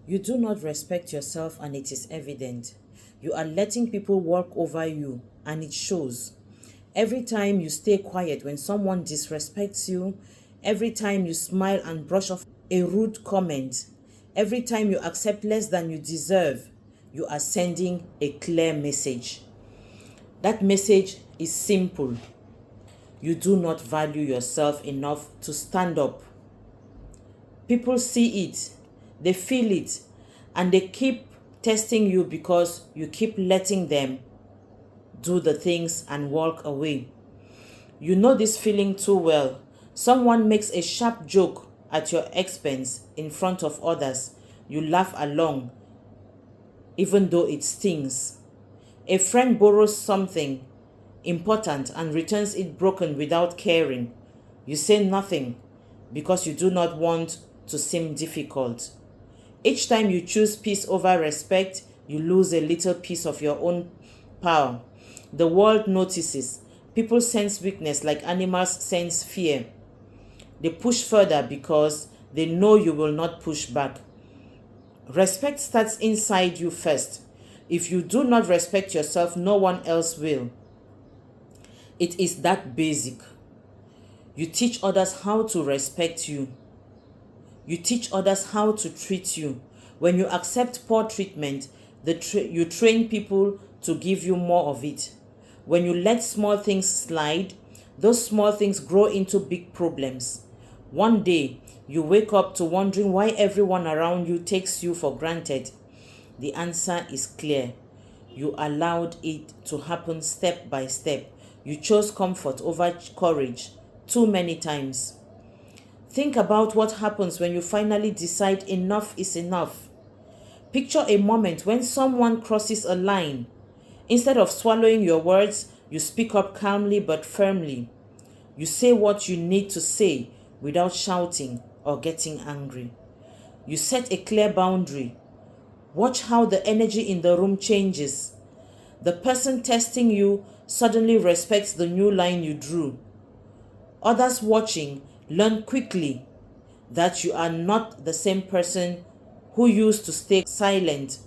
You do not respect yourself, and it is evident. You are letting people walk over you, and it shows. Every time you stay quiet when someone disrespects you, every time you smile and brush off a rude comment, every time you accept less than you deserve, you are sending a clear message. That message is simple. You do not value yourself enough to stand up. People see it, they feel it, and they keep testing you because you keep letting them do the things and walk away. You know this feeling too well. Someone makes a sharp joke at your expense in front of others. You laugh along, even though it stings. A friend borrows something important and returns it broken without caring. You say nothing because you do not want to seem difficult. Each time you choose peace over respect, you lose a little piece of your own power. The world notices. People sense weakness like animals sense fear. They push further because they know you will not push back. Respect starts inside you first. If you do not respect yourself, no one else will. It is that basic. You teach others how to respect you. You teach others how to treat you. When you accept poor treatment, you train people to give you more of it. When you let small things slide, those small things grow into big problems. One day, you wake up to wondering why everyone around you takes you for granted. The answer is clear. You allowed it to happen step by step. You chose comfort over courage too many times. Think about what happens when you finally decide enough is enough. Picture a moment when someone crosses a line. Instead of swallowing your words, you speak up calmly but firmly. You say what you need to say without shouting or getting angry. You set a clear boundary. Watch how the energy in the room changes. The person testing you suddenly respects the new line you drew. Others watching learn quickly that you are not the same person who used to stay silent.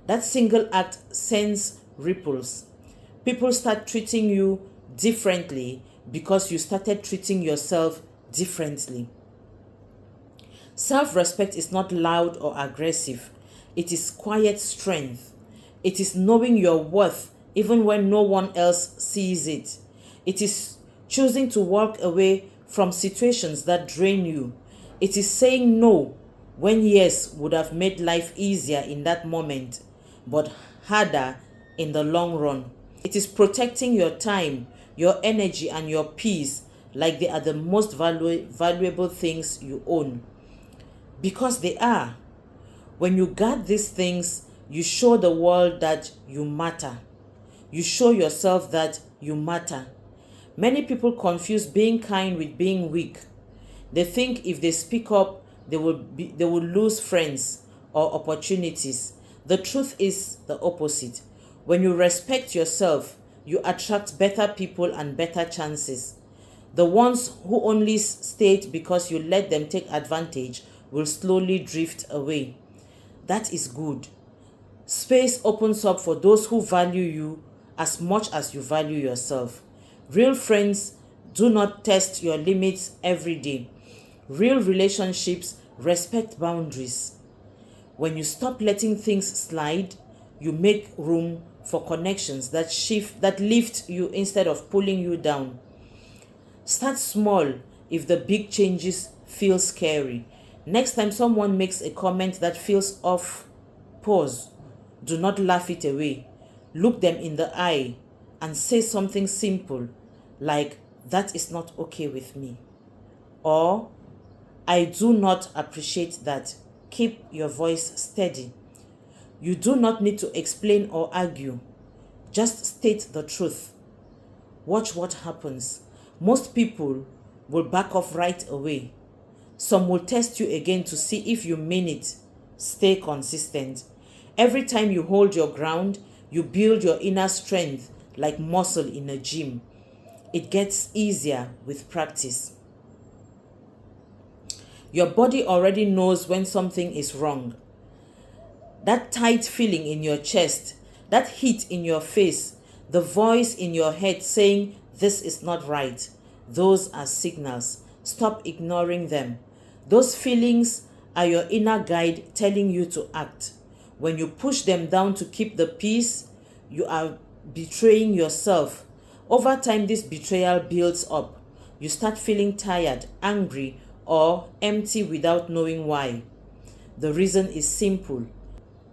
That single act sends ripples. People start treating you differently because you started treating yourself differently. Self respect is not loud or aggressive, it is quiet strength. It is knowing your worth even when no one else sees it. It is choosing to walk away from situations that drain you. It is saying no when yes would have made life easier in that moment, but harder in the long run. It is protecting your time, your energy, and your peace like they are the most valuable things you own. Because they are. When you guard these things, you show the world that you matter. You show yourself that you matter. Many people confuse being kind with being weak. They think if they speak up, they will lose friends or opportunities. The truth is the opposite. When you respect yourself, you attract better people and better chances. The ones who only stayed because you let them take advantage will slowly drift away. That is good. Space opens up for those who value you as much as you value yourself. Real friends do not test your limits every day. Real relationships respect boundaries. When you stop letting things slide, you make room for connections that lift you instead of pulling you down. Start small if the big changes feel scary. Next time someone makes a comment that feels off, pause. Do not laugh it away. Look them in the eye and say something simple like, "That is not okay with me." Or, "I do not appreciate that." Keep your voice steady. You do not need to explain or argue. Just state the truth. Watch what happens. Most people will back off right away. Some will test you again to see if you mean it. Stay consistent. Every time you hold your ground, you build your inner strength like muscle in a gym. It gets easier with practice. Your body already knows when something is wrong. That tight feeling in your chest, that heat in your face, the voice in your head saying, "This is not right." Those are signals. Stop ignoring them. Those feelings are your inner guide telling you to act. When you push them down to keep the peace, you are betraying yourself. Over time, this betrayal builds up. You start feeling tired, angry, or empty without knowing why. The reason is simple.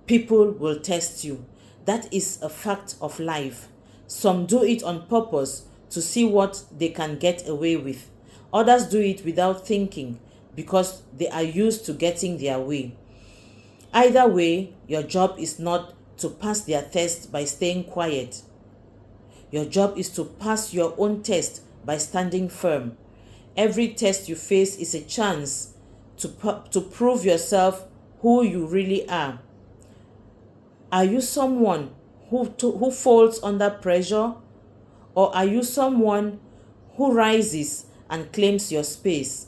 People will test you. That is a fact of life. Some do it on purpose to see what they can get away with. Others do it without thinking because they are used to getting their way. Either way, your job is not to pass their test by staying quiet. Your job is to pass your own test by standing firm. Every test you face is a chance to prove yourself who you really are. Are you someone who folds under pressure? Or are you someone who rises and claims your space?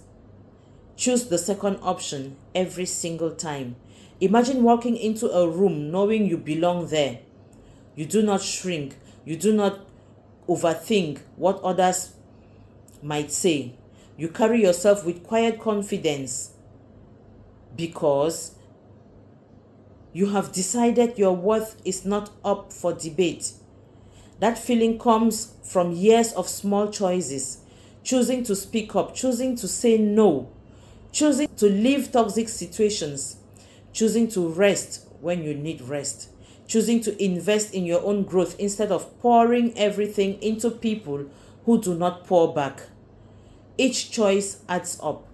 Choose the second option every single time. Imagine walking into a room knowing you belong there. You do not shrink. You do not overthink what others might say. You carry yourself with quiet confidence because you have decided your worth is not up for debate. That feeling comes from years of small choices, choosing to speak up, choosing to say no, choosing to leave toxic situations, choosing to rest when you need rest, choosing to invest in your own growth instead of pouring everything into people who do not pour back. Each choice adds up.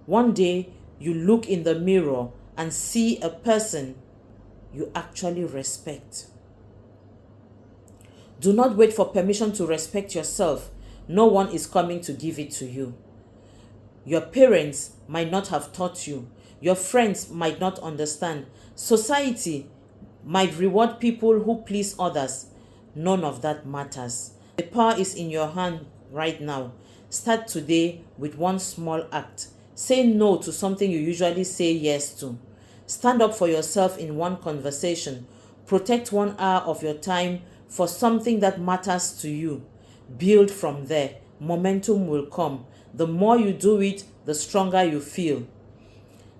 One day, you look in the mirror and see a person you actually respect. Do not wait for permission to respect yourself. No one is coming to give it to you. Your parents might not have taught you. Your friends might not understand. Society might reward people who please others. None of that matters. The power is in your hand right now. Start today with one small act. Say no to something you usually say yes to. Stand up for yourself in one conversation. Protect 1 hour of your time for something that matters to you. Build from there. Momentum will come. The more you do it, the stronger you feel.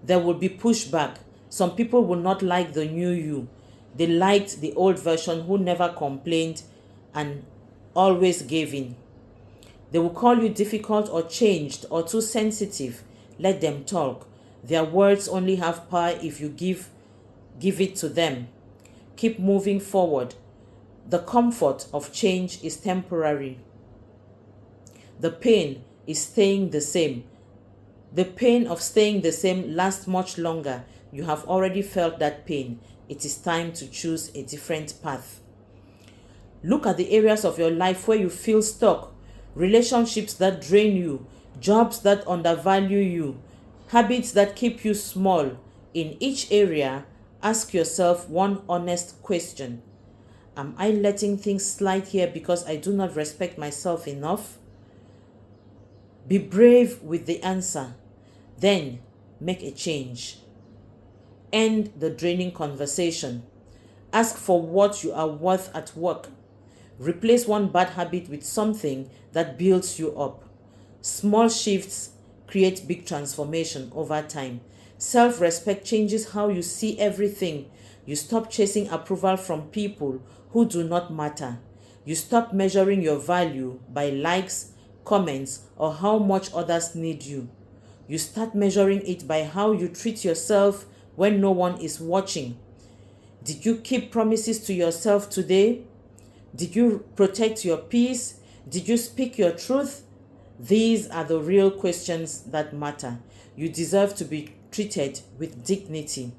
There will be pushback. Some people will not like the new you. They liked the old version who never complained and always gave in. They will call you difficult or changed or too sensitive. Let them talk. Their words only have power if you give it to them. Keep moving forward. The comfort of change is temporary. The pain is staying the same. The pain of staying the same lasts much longer. You have already felt that pain. It is time to choose a different path. Look at the areas of your life where you feel stuck, relationships that drain you, jobs that undervalue you, habits that keep you small. In each area, ask yourself one honest question. Am I letting things slide here because I do not respect myself enough? Be brave with the answer. Then make a change. End the draining conversation. Ask for what you are worth at work. Replace one bad habit with something that builds you up. Small shifts create big transformation over time. Self-respect changes how you see everything. You stop chasing approval from people who do not matter. You stop measuring your value by likes, comments, or how much others need you. You start measuring it by how you treat yourself when no one is watching. Did you keep promises to yourself today? Did you protect your peace? Did you speak your truth? These are the real questions that matter. You deserve to be treated with dignity.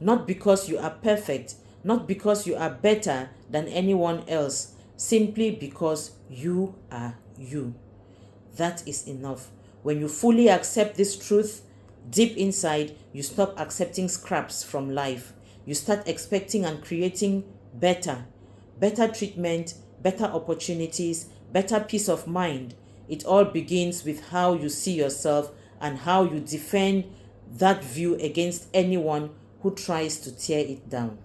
Not because you are perfect, not because you are better than anyone else, simply because you are you. That is enough. When you fully accept this truth, deep inside, you stop accepting scraps from life. You start expecting and creating better treatment, better opportunities, better peace of mind. It all begins with how you see yourself and how you defend that view against anyone who tries to tear it down.